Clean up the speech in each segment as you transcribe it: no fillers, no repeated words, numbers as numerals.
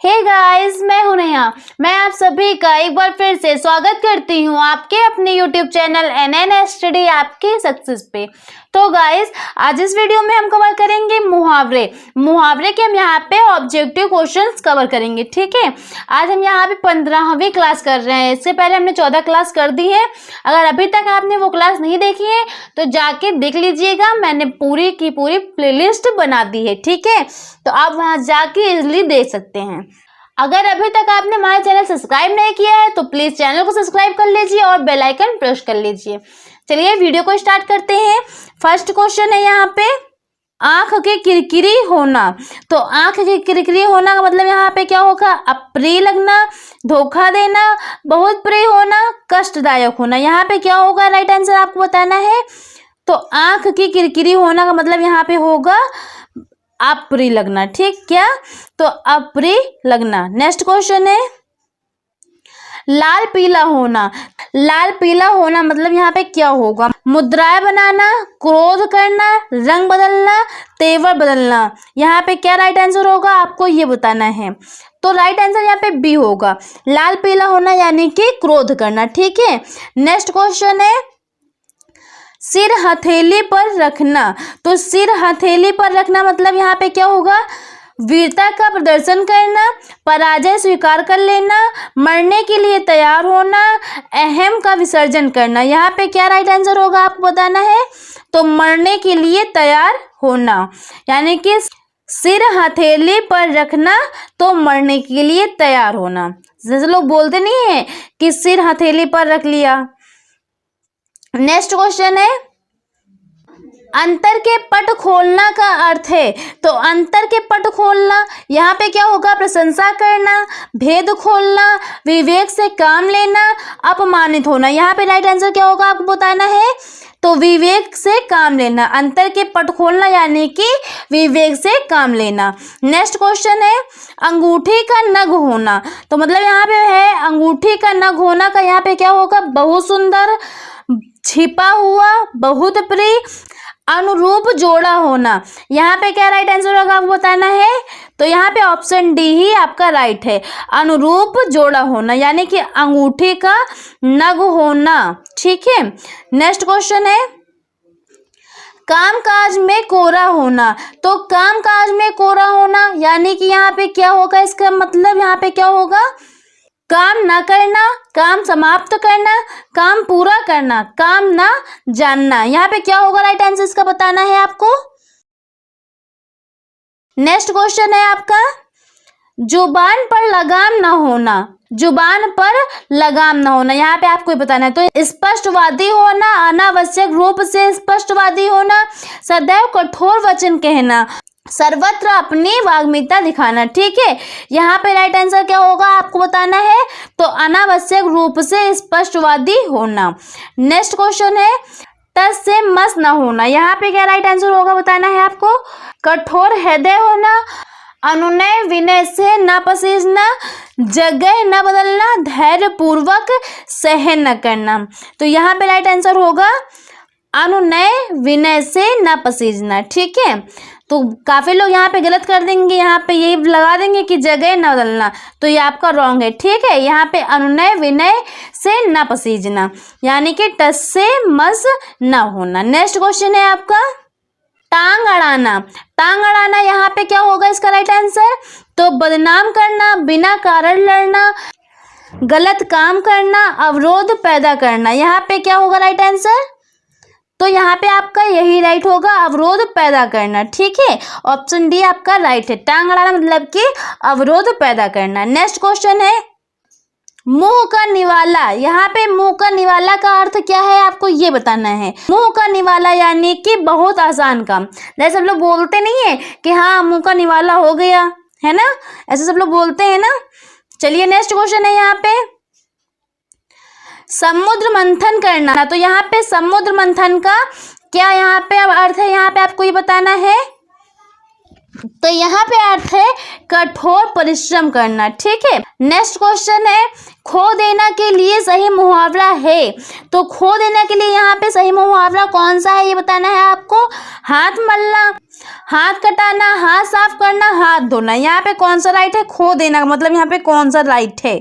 Hey guys, मैं हूं नेहा। मैं आप सभी का एक बार फिर से स्वागत करती हूं आपके अपने यूट्यूब चैनल NN स्टडी आपके सक्सेस पे। तो गाइस, आज इस वीडियो में हम कवर करेंगे मुहावरे के हम यहाँ पे ऑब्जेक्टिव क्वेश्चंस कवर करेंगे। ठीक है, आज हम यहाँ पे 15वीं क्लास कर रहे हैं। इससे पहले हमने 14 क्लास कर दी है। अगर अभी तक आपने वो क्लास नहीं देखी है तो जाके देख लीजिएगा, मैंने पूरी की पूरी प्लेलिस्ट बना दी है। ठीक है, तो आप वहाँ जाके इजिली देख सकते हैं। अगर अभी तक आपने हमारा चैनल सब्सक्राइब नहीं किया है तो प्लीज चैनल को सब्सक्राइब कर लीजिए और बेल आइकन प्रेस कर लीजिए। चलिए वीडियो को स्टार्ट करते हैं। फर्स्ट क्वेश्चन है यहाँ पे, आंख के किरकिरी होना। तो आंख के किरकिरी होना का मतलब यहाँ पे क्या होगा? अप्रिय लगना, धोखा देना, बहुत प्रिय होना, कष्टदायक होना। यहाँ पे क्या होगा? राइट आंसर आपको बताना है। तो आंख की किरकिरी होना का मतलब यहाँ पे होगा अप्रिय लगना। ठीक, क्या? तो अप्रिय लगना। नेक्स्ट क्वेश्चन है, लाल पीला होना। लाल पीला होना मतलब यहाँ पे क्या होगा? मुद्राएं बनाना, क्रोध करना, रंग बदलना, तेवर बदलना। यहाँ पे क्या राइट आंसर होगा आपको ये बताना है। तो राइट आंसर यहाँ पे बी होगा, लाल पीला होना यानी कि क्रोध करना। ठीक है, नेक्स्ट क्वेश्चन है, सिर हथेली पर रखना। तो सिर हथेली पर रखना मतलब यहाँ पे क्या होगा? वीरता का प्रदर्शन करना, पराजय स्वीकार कर लेना, मरने के लिए तैयार होना, अहम का विसर्जन करना। यहाँ पे क्या राइट आंसर होगा आपको बताना है। तो मरने के लिए तैयार होना यानी कि सिर हथेली पर रखना तो मरने के लिए तैयार होना। जैसे लोग बोलते नहीं है कि सिर हथेली पर रख लिया। नेक्स्ट क्वेश्चन है, अंतर के पट खोलना का अर्थ है। तो अंतर के पट खोलना यहाँ पे क्या होगा? प्रशंसा करना, भेद खोलना, विवेक से काम लेना, अपमानित होना। यहाँ पे राइट आंसर क्या होगा आपको बताना है। तो विवेक से काम लेना, अंतर के पट खोलना यानी कि विवेक से काम लेना। नेक्स्ट क्वेश्चन है, अंगूठी का नग होना। तो मतलब यहाँ पे है अंगूठी का नग होना का यहाँ पे क्या होगा? बहुत सुंदर, छिपा हुआ, बहुत प्रिय, अनुरूप जोड़ा होना। यहाँ पे क्या राइट आंसर होगा आपको बताना है। तो यहाँ पे ऑप्शन डी ही आपका राइट है, अनुरूप जोड़ा होना यानी कि अंगूठी का नग होना। ठीक है, नेक्स्ट क्वेश्चन है, कामकाज में कोरा होना। तो कामकाज में कोरा होना यानी कि यहाँ पे क्या होगा? इसका मतलब यहाँ पे क्या होगा? काम ना करना, काम समाप्त करना, काम पूरा करना, काम ना जानना। यहाँ पे क्या होगा? राइट आंसर इसका बताना है आपको। नेक्स्ट क्वेश्चन है आपका, जुबान पर लगाम ना होना। जुबान पर लगाम ना होना यहाँ पे आपको बताना है। तो स्पष्टवादी होना, अनावश्यक रूप से स्पष्टवादी होना, सदैव कठोर वचन कहना, सर्वत्र अपनी वाग्मिता दिखाना। ठीक है, यहाँ पे राइट आंसर क्या होगा आपको बताना है। तो अनावश्यक रूप से स्पष्टवादी होना। नेक्स्ट क्वेश्चन है, तस से मस न होना। यहाँ पे क्या राइट आंसर होगा बताना है आपको। कठोर हृदय होना, अनुनय विनय से न पसीजना, जगह न बदलना, धैर्य पूर्वक सहन न करना। तो यहाँ पे राइट आंसर होगा अनुनय विनय से न पसीजना। ठीक है, तो काफी लोग यहाँ पे गलत कर देंगे, यहाँ पे यही लगा देंगे कि जगह न बदलना, तो ये आपका रॉन्ग है। ठीक है, यहाँ पे अनुनय विनय से न पसीजना यानी कि टस से मस न होना। नेक्स्ट क्वेश्चन है आपका, टांग अड़ाना। टांग अड़ाना यहाँ पे क्या होगा इसका राइट आंसर? तो बदनाम करना, बिना कारण लड़ना, गलत काम करना, अवरोध पैदा करना। यहाँ पे क्या होगा राइट आंसर? तो यहाँ पे आपका यही राइट होगा, अवरोध पैदा करना। ठीक है, ऑप्शन डी आपका राइट है। टांग अड़ाना मतलब कि अवरोध पैदा करना। नेक्स्ट क्वेश्चन है, मुंह का निवाला। यहाँ पे मुंह का निवाला का अर्थ क्या है आपको ये बताना है। मुंह का निवाला यानी कि बहुत आसान काम। जैसे सब लोग बोलते नहीं है कि हाँ मुंह का निवाला हो गया, है ना, ऐसे सब लोग बोलते हैं ना। चलिए नेक्स्ट क्वेश्चन है यहाँ पे, समुद्र मंथन करना। तो यहाँ पे समुद्र मंथन का क्या यहाँ पे अर्थ है, यहाँ पे आपको ये बताना है। तो यहाँ पे अर्थ है कठोर परिश्रम करना। ठीक है, नेक्स्ट क्वेश्चन है खो देना के लिए सही मुहावरा है। तो खो देना के लिए यहाँ पे सही मुहावरा कौन सा है ये बताना है आपको। हाथ मलना, हाथ कटाना, हाथ साफ करना, हाथ धोना। यहाँ पे कौन सा राइट है। खो देना का मतलब यहाँ पे कौन सा राइट है,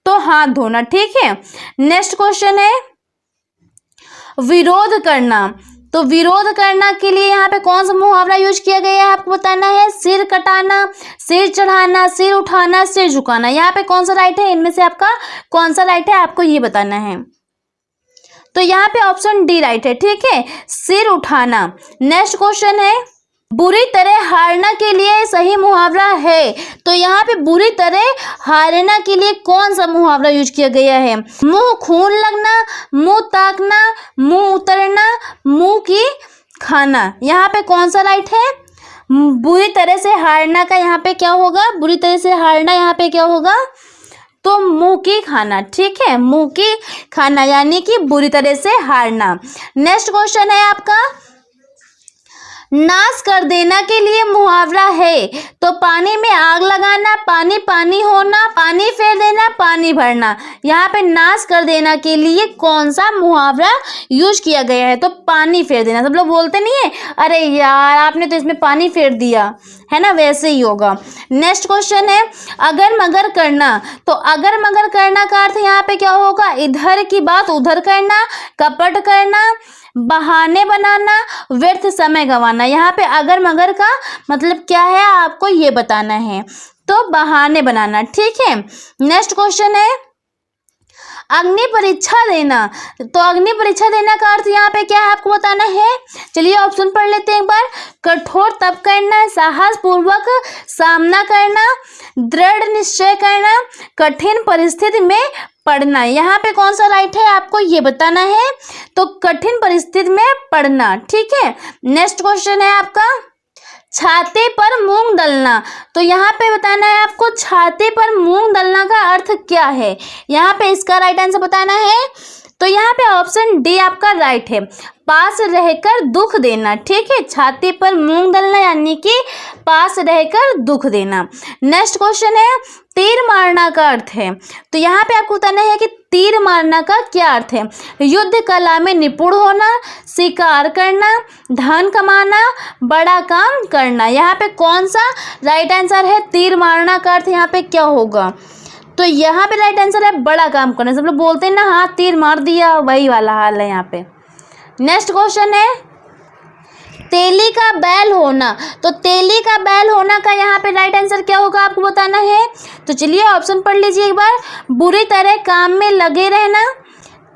तो हाथ धोना। ठीक है, नेक्स्ट क्वेश्चन है विरोध करना। तो विरोध करना के लिए यहाँ पे कौन सा मुहावरा यूज किया गया है आपको बताना है। सिर कटाना, सिर चढ़ाना, सिर उठाना, सिर झुकाना। यहाँ पे कौन सा राइट है, इनमें से आपका कौन सा राइट है आपको ये बताना है। तो यहाँ पे ऑप्शन डी राइट है। ठीक है, सिर उठाना। नेक्स्ट क्वेश्चन है बुरी तरह हारना के लिए सही मुहावरा है। तो यहाँ पे बुरी तरह हारना के लिए कौन सा मुहावरा यूज किया गया है। मुंह खून लगना, मुंह ताकना, मुंह उतरना, मुंह की खाना। यहाँ पे कौन सा राइट है। बुरी तरह से हारना का यहाँ पे क्या होगा, बुरी तरह से हारना यहाँ पे क्या होगा, तो मुंह की खाना। ठीक है, मुंह की खाना यानी कि बुरी तरह से हारना। नेक्स्ट क्वेश्चन है आपका नाश कर देना के लिए मुहावरा है। तो पानी में आग लगाना, पानी पानी होना, पानी फेर देना, पानी भरना। यहाँ पे नाश कर देना के लिए कौन सा मुहावरा यूज किया गया है, तो पानी फेर देना। सब लोग बोलते नहीं है अरे यार आपने तो इसमें पानी फेर दिया, है ना, वैसे ही होगा। नेक्स्ट क्वेश्चन है अगर मगर करना। तो अगर मगर करना का अर्थ यहाँ पे क्या होगा, इधर की बात उधर करना, कपट करना, बहाने बनाना, व्यर्थ समय गंवाना। यहाँ पे अगर मगर का मतलब क्या है आपको ये बताना है, तो बहाने बनाना। ठीक है, नेक्स्ट क्वेश्चन है अग्नि परीक्षा देना। तो अग्नि परीक्षा देना का अर्थ यहाँ पे क्या है आपको बताना है। चलिए ऑप्शन पढ़ लेते हैं एक बार। कठोर तप करना, साहस पूर्वक सामना करना, दृढ़ निश्चय करना, कठिन परिस्थिति में पढ़ना। यहाँ पे कौन सा राइट है आपको ये बताना है, तो कठिन परिस्थिति में पढ़ना। ठीक है, नेक्स्ट क्वेश्चन है आपका छाते पर मूंग दलना। तो यहाँ पे बताना है आपको छाते पर मूंग दलना का अर्थ क्या है। यहाँ पे इसका राइट आंसर बताना है। तो यहाँ पे ऑप्शन डी आपका राइट है, पास रहकर दुख देना। ठीक है, छाती पर मूंग दलना यानी कि पास रहकर दुख देना। नेक्स्ट क्वेश्चन है तीर मारना का अर्थ है। तो यहाँ पे आपको बताना है कि तीर मारना का क्या अर्थ है। युद्ध कला में निपुण होना, शिकार करना, धन कमाना, बड़ा काम करना। यहाँ पे कौन सा राइट आंसर है। तीर मारना का अर्थ यहाँ पे क्या होगा, तो यहाँ पे राइट आंसर है बड़ा काम करना। सब लोग बोलते हैं ना हाँ तीर मार दिया, वही वाला हाल है यहाँ पे। नेक्स्ट क्वेश्चन है तेली का बैल होना। तो तेली का बैल होना का यहाँ पे राइट आंसर क्या होगा आपको बताना है। तो चलिए ऑप्शन पढ़ लीजिए एक बार। बुरी तरह काम में लगे रहना,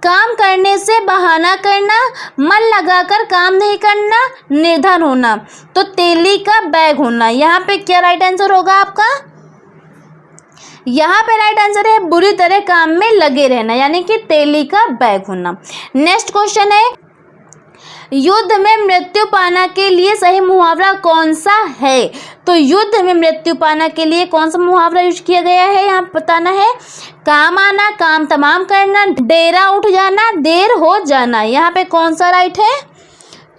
काम करने से बहाना करना, मन लगाकर काम नहीं करना, निर्धन होना। तो तेली का बैग होना। यहाँ पे क्या राइट आंसर होगा आपका। यहाँ पे राइट आंसर है बुरी तरह काम में लगे रहना यानी कि तेली का बैग होना। नेक्स्ट क्वेश्चन है युद्ध में मृत्यु पाना के लिए सही मुहावरा कौन सा है। तो युद्ध में मृत्यु पाना के लिए कौन सा मुहावरा यूज किया गया है यहाँ बताना है। काम आना, काम तमाम करना, डेरा उठ जाना, देर हो जाना। यहाँ पे कौन सा राइट है,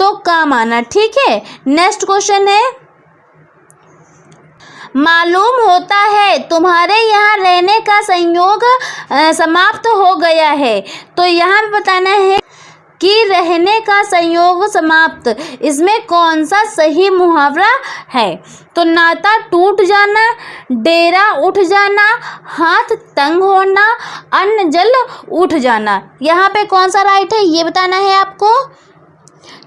तो काम आना। ठीक है, नेक्स्ट क्वेश्चन है मालूम होता है तुम्हारे यहाँ रहने का संयोग समाप्त हो गया है। तो यहाँ पे बताना है कि रहने का संयोग समाप्त, इसमें कौन सा सही मुहावरा है। तो नाता टूट जाना, डेरा उठ जाना, हाथ तंग होना, अन्न जल उठ जाना। यहाँ पे कौन सा राइट है ये बताना है आपको।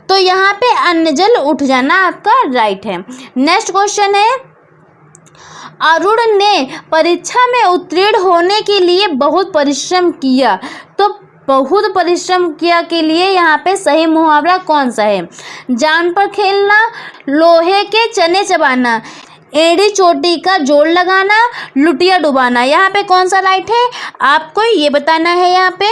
तो यहाँ पे अन्न जल उठ जाना आपका राइट है। नेक्स्ट क्वेश्चन है अरुण ने परीक्षा में उत्तीर्ण होने के लिए बहुत परिश्रम किया। तो बहुत परिश्रम किया के लिए यहाँ पे सही मुहावरा कौन सा है। जान पर खेलना, लोहे के चने चबाना, एड़ी चोटी का जोड़ लगाना, लुटिया डुबाना। यहाँ पे कौन सा राइट है आपको ये बताना है। यहाँ पे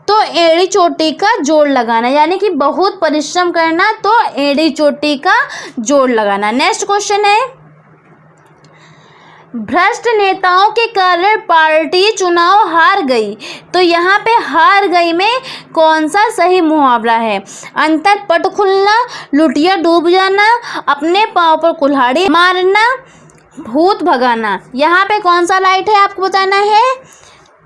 तो एड़ी चोटी का जोड़ लगाना यानी कि बहुत परिश्रम करना, तो एड़ी चोटी का जोड़ लगाना। नेक्स्ट क्वेश्चन है भ्रष्ट नेताओं के कारण पार्टी चुनाव हार गई। तो यहाँ पे हार गई में कौन सा सही मुहावरा है? अंतर पट खुलना, लुटिया डूब जाना, अपने पाँव पर कुल्हाड़ी मारना, भूत भगाना। यहाँ पे कौन सा राइट है आपको बताना है।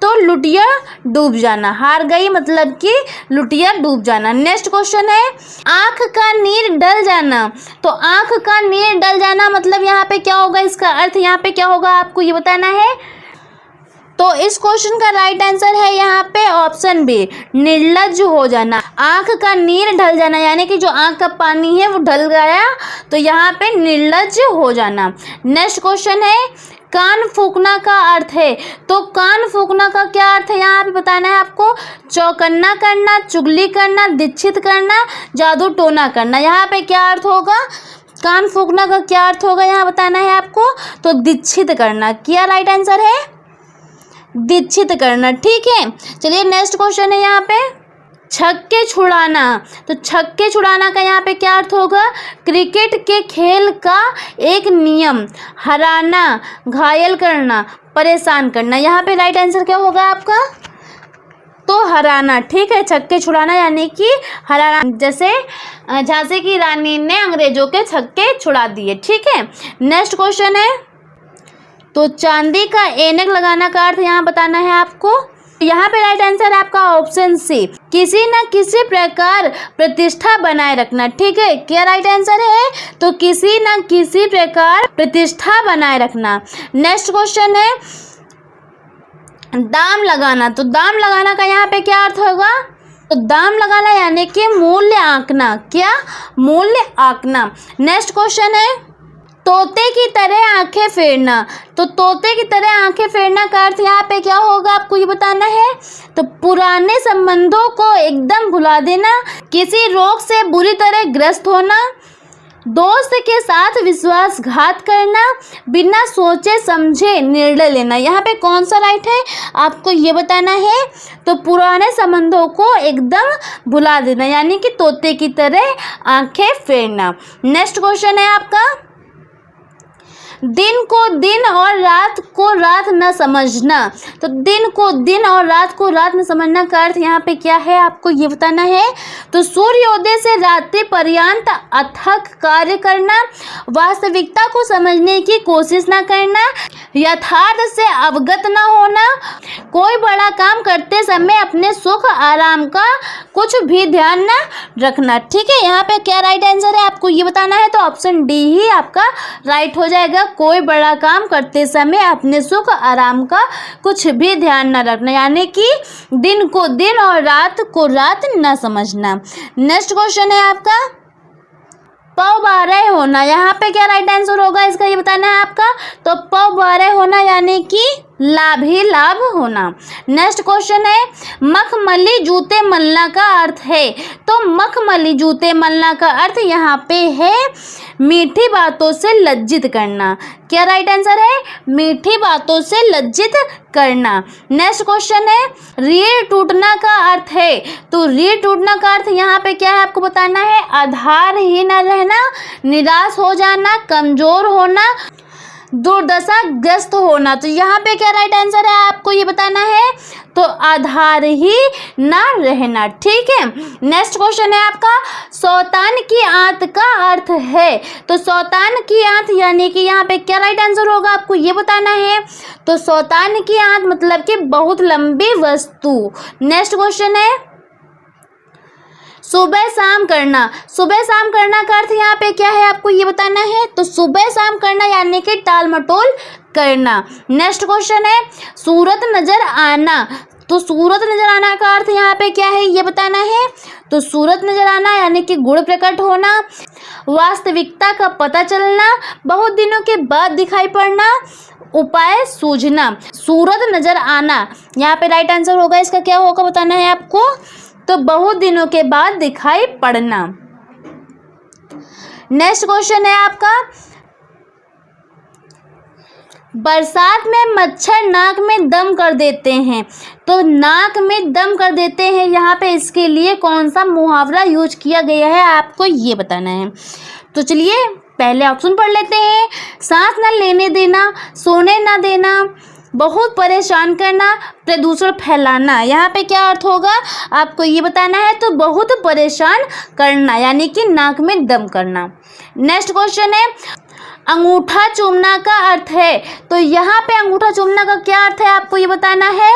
तो लुटिया डूब जाना, हार गई मतलब कि लुटिया डूब जाना। नेक्स्ट क्वेश्चन है आंख का नीर डल जाना। तो आंख का नीर डल जाना मतलब यहाँ पे क्या होगा, इसका अर्थ यहाँ पे क्या होगा आपको ये बताना है। तो इस क्वेश्चन का राइट आंसर है यहाँ पे ऑप्शन बी, निर्लज्ज हो जाना। आंख का नीर ढल जाना यानी कि जो आंख का पानी है वो ढल गया, तो यहाँ पे निर्लज्ज हो जाना। नेक्स्ट क्वेश्चन है कान फूंकना का अर्थ है। तो कान फूंकना का क्या अर्थ है यहाँ पे बताना है आपको। चौकन्ना करना, चुगली करना, दीक्षित करना, जादू टोना करना। यहाँ पे क्या अर्थ होगा, कान फूंकना का क्या अर्थ होगा यहाँ बताना है आपको। तो दीक्षित करना। क्या राइट आंसर है, दीक्षित करना। ठीक है, चलिए नेक्स्ट क्वेश्चन है यहाँ पे छक्के छुड़ाना। तो छक्के छुड़ाना का यहाँ पे क्या अर्थ होगा। क्रिकेट के खेल का एक नियम, हराना, घायल करना, परेशान करना। यहाँ पे राइट आंसर क्या होगा आपका, तो हराना। ठीक है, छक्के छुड़ाना यानी कि हराना, जैसे झांसी की रानी ने अंग्रेजों के छक्के छुड़ा दिए। ठीक है, नेक्स्ट क्वेश्चन है तो चांदी का ऐनक लगाना का अर्थ यहाँ बताना है आपको। यहाँ पे राइट आंसर है आपका ऑप्शन सी, किसी न किसी प्रकार प्रतिष्ठा बनाए रखना। ठीक है, क्या राइट आंसर है, तो किसी न किसी प्रकार प्रतिष्ठा बनाए रखना। नेक्स्ट क्वेश्चन है दाम लगाना। तो दाम लगाना का यहाँ पे क्या अर्थ होगा, तो दाम लगाना यानी कि मूल्य आंकना। क्या, मूल्य आंकना। नेक्स्ट क्वेश्चन है तोते की तरह आंखें फेरना। तो तोते की तरह आंखें फेरना का अर्थ यहाँ पे क्या होगा आपको ये बताना है। तो पुराने संबंधों को एकदम भुला देना, किसी रोग से बुरी तरह ग्रस्त होना, दोस्त के साथ विश्वासघात करना, बिना सोचे समझे निर्णय लेना। यहाँ पे कौन सा राइट है आपको ये बताना है। तो पुराने संबंधों को एकदम भुला देना यानी कि तोते की तरह आंखें फेरना। नेक्स्ट क्वेश्चन है आपका दिन को दिन और रात को रात न समझना। तो दिन को दिन और रात को रात न समझना का अर्थ यहाँ पे क्या है आपको ये बताना है। तो सूर्योदय से रात्रि पर्यंत अथक कार्य करना, वास्तविकता को समझने की कोशिश न करना, यथार्थ से अवगत न होना, कोई बड़ा काम करते समय अपने सुख आराम का कुछ भी ध्यान न रखना। ठीक है, यहाँ पे क्या राइट आंसर है आपको ये बताना है। तो ऑप्शन डी ही आपका राइट हो जाएगा, कोई बड़ा काम करते समय अपने सुख आराम का कुछ भी ध्यान न रखना यानी कि दिन को दिन और रात को रात न समझना। नेक्स्ट क्वेश्चन है आपका पौ बारह होना। यहाँ पे क्या राइट आंसर होगा इसका ये बताना है आपका। तो पौ बारह होना यानी कि लाभ ही लाभ होना। नेक्स्ट क्वेश्चन है मखमली जूते मलना का अर्थ है। तो मखमली जूते मलना का अर्थ यहाँ पे है मीठी बातों से लज्जित करना। क्या राइट आंसर है, मीठी बातों से लज्जित करना। नेक्स्ट क्वेश्चन है रीढ़ टूटना का अर्थ है। तो रीढ़ टूटना का अर्थ यहाँ पे क्या है आपको बताना है। आधारहीन रहना, निराश हो जाना, कमजोर होना, दुर्दशा ग्रस्त होना। तो यहाँ पे क्या राइट आंसर है आपको ये बताना है। तो आधार ही ना रहना। ठीक है, नेक्स्ट क्वेश्चन है आपका शौतान की आंत का अर्थ है। तो शौतान की आंत यानी कि यहाँ पे क्या राइट आंसर होगा आपको ये बताना है। तो शौतान की आंत मतलब कि बहुत लंबी वस्तु। नेक्स्ट क्वेश्चन है सुबह शाम करना। सुबह शाम करना का अर्थ यहाँ पे क्या है आपको ये बताना है। तो सुबह शाम करना यानी कि टाल मटोल करना। नेक्स्ट क्वेश्चन है सूरत नजर आना। तो सूरत नजर आना का अर्थ यहाँ पे क्या है ये बताना है। तो सूरत नजर आना यानी कि गुण प्रकट होना, वास्तविकता का पता चलना, बहुत दिनों के बाद दिखाई पड़ना, उपाय सूझना। सूरत नजर आना यहाँ पे राइट आंसर होगा, इसका क्या होगा बताना है आपको। तो बहुत दिनों के बाद दिखाई पड़ना। नेक्स्ट क्वेश्चन है आपका बरसात में मच्छर नाक में दम कर देते हैं। तो नाक में दम कर देते हैं यहाँ पे इसके लिए कौन सा मुहावरा यूज किया गया है आपको ये बताना है। तो चलिए पहले ऑप्शन पढ़ लेते हैं। सांस न लेने देना, सोने न देना, बहुत परेशान करना, प्रदूषण फैलाना। यहाँ पे क्या अर्थ होगा आपको ये बताना है। तो बहुत परेशान करना यानी कि नाक में दम करना। नेक्स्ट क्वेश्चन है अंगूठा चूमना का अर्थ है। तो यहाँ पे अंगूठा चूमना का क्या अर्थ है आपको ये बताना है।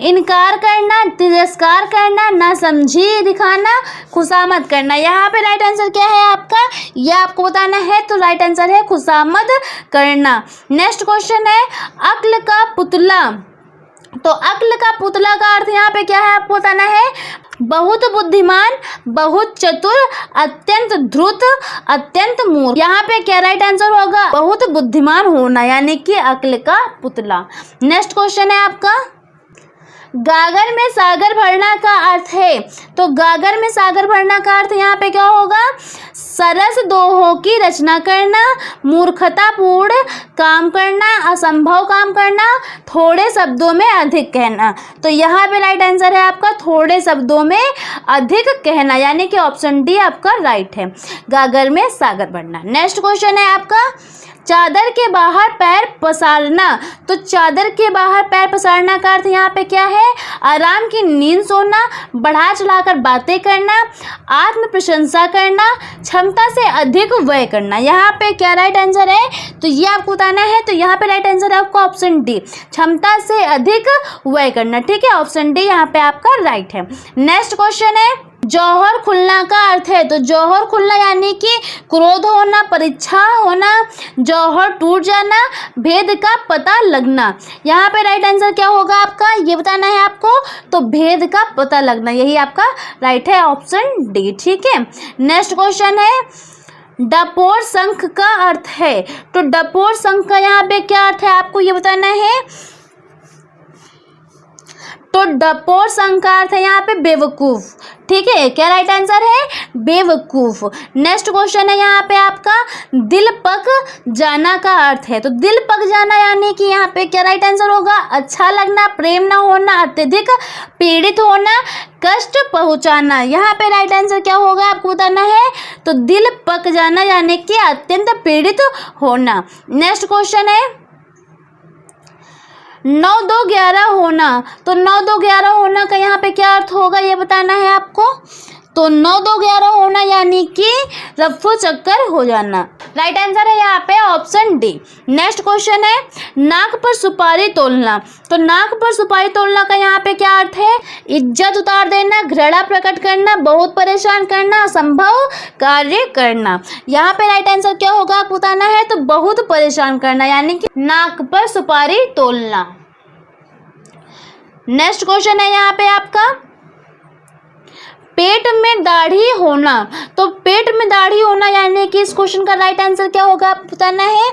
इनकार करना, तिरस्कार करना, नासमझी दिखाना, खुशामद करना। यहाँ पे राइट आंसर क्या है आपका, यह आपको बताना है। तो राइट आंसर है खुशामद करना। नेक्स्ट क्वेश्चन है अक्ल का पुतला। तो अक्ल का पुतला का अर्थ यहाँ पे क्या है आपको बताना है। बहुत बुद्धिमान, बहुत चतुर, अत्यंत धूर्त, अत्यंत मूर्ख। यहाँ पे क्या राइट आंसर होगा, बहुत बुद्धिमान होना यानी कि अक्ल का पुतला। नेक्स्ट क्वेश्चन है आपका गागर में सागर भरना का अर्थ है। तो गागर में सागर भरना का अर्थ यहाँ पे क्या होगा, सरस दोहों की रचना करना, मूर्खतापूर्ण काम करना, असंभव काम करना, थोड़े शब्दों में अधिक कहना। तो यहाँ पे राइट आंसर है आपका थोड़े शब्दों में अधिक कहना यानी कि ऑप्शन डी आपका राइट है, गागर में सागर भरना। नेक्स्ट क्वेश्चन है आपका चादर के बाहर पैर पसारना। तो चादर के बाहर पैर पसारना का अर्थ यहाँ पे क्या है, आराम की नींद सोना, बढ़ा चढ़ाकर बातें करना, आत्म प्रशंसा करना, क्षमता से अधिक व्यय करना। यहाँ पे क्या राइट आंसर है, तो ये आपको बताना है। तो यहाँ पे राइट आंसर है आपका ऑप्शन डी, क्षमता से अधिक व्यय करना। ठीक है, ऑप्शन डी यहाँ पे आपका राइट है। नेक्स्ट क्वेश्चन है जौहर खुलना का अर्थ है। तो जौहर खुलना यानी कि क्रोध होना, परीक्षा होना, जौहर टूट जाना, भेद का पता लगना। यहाँ पे राइट आंसर क्या होगा आपका ये बताना है आपको। तो भेद का पता लगना यही आपका राइट है, ऑप्शन डी। ठीक है, नेक्स्ट क्वेश्चन है डपोर शंख का अर्थ है। तो डपोर शंख का यहाँ पे क्या अर्थ है आपको ये बताना है। तो डपोर शंख का अर्थ है यहाँ पे बेवकूफ। ठीक है, क्या राइट आंसर है, बेवकूफ। नेक्स्ट क्वेश्चन है यहाँ पे आपका दिल पक जाना का अर्थ है। तो दिल पक जाना यानी कि यहाँ पे क्या राइट आंसर होगा, अच्छा लगना, प्रेम ना होना, अत्यधिक पीड़ित होना, कष्ट पहुंचाना। यहाँ पे राइट आंसर क्या होगा आपको बताना है। तो दिल पक जाना यानी कि अत्यंत पीड़ित होना। नेक्स्ट क्वेश्चन है 9-2-11 होना। तो 9-2-11 होना का यहाँ पे क्या अर्थ होगा ये बताना है आपको। तो 9-2-11 होना यानी कि रफ्फू चक्कर हो जाना। राइट आंसर है यहाँ पे ऑप्शन डी। नेक्स्ट क्वेश्चन है नाक पर सुपारी तोलना। तो नाक पर सुपारी तोलना का यहाँ पे क्या अर्थ है, इज्जत उतार देना, घृणा प्रकट करना, बहुत परेशान करना, असंभव कार्य करना। यहाँ पे राइट आंसर क्या होगा आपको बताना है। तो बहुत परेशान करना यानी कि नाक पर सुपारी तोलना। नेक्स्ट क्वेश्चन है यहाँ पे आपका पेट में दाढ़ी होना। तो पेट में दाढ़ी होना यानी कि इस क्वेश्चन का राइट आंसर क्या होगा आपको बताना है।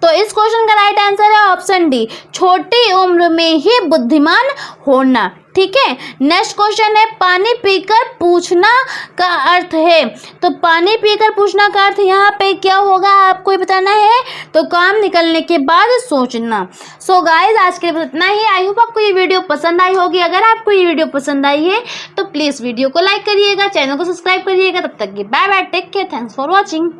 तो इस क्वेश्चन का राइट आंसर है ऑप्शन डी, छोटी उम्र में ही बुद्धिमान होना। ठीक है, नेक्स्ट क्वेश्चन है पानी पीकर पूछना का अर्थ है। तो पानी पीकर पूछना का अर्थ यहाँ पे क्या होगा आपको ये बताना है। तो काम निकलने के बाद सोचना। सो गाइज आज के लिए बस इतना ही। आई होप आपको ये वीडियो पसंद आई होगी। अगर आपको ये वीडियो पसंद आई है तो प्लीज़ वीडियो को लाइक करिएगा, चैनल को सब्सक्राइब करिएगा। तब तक की bye bye, take care, thanks for watching.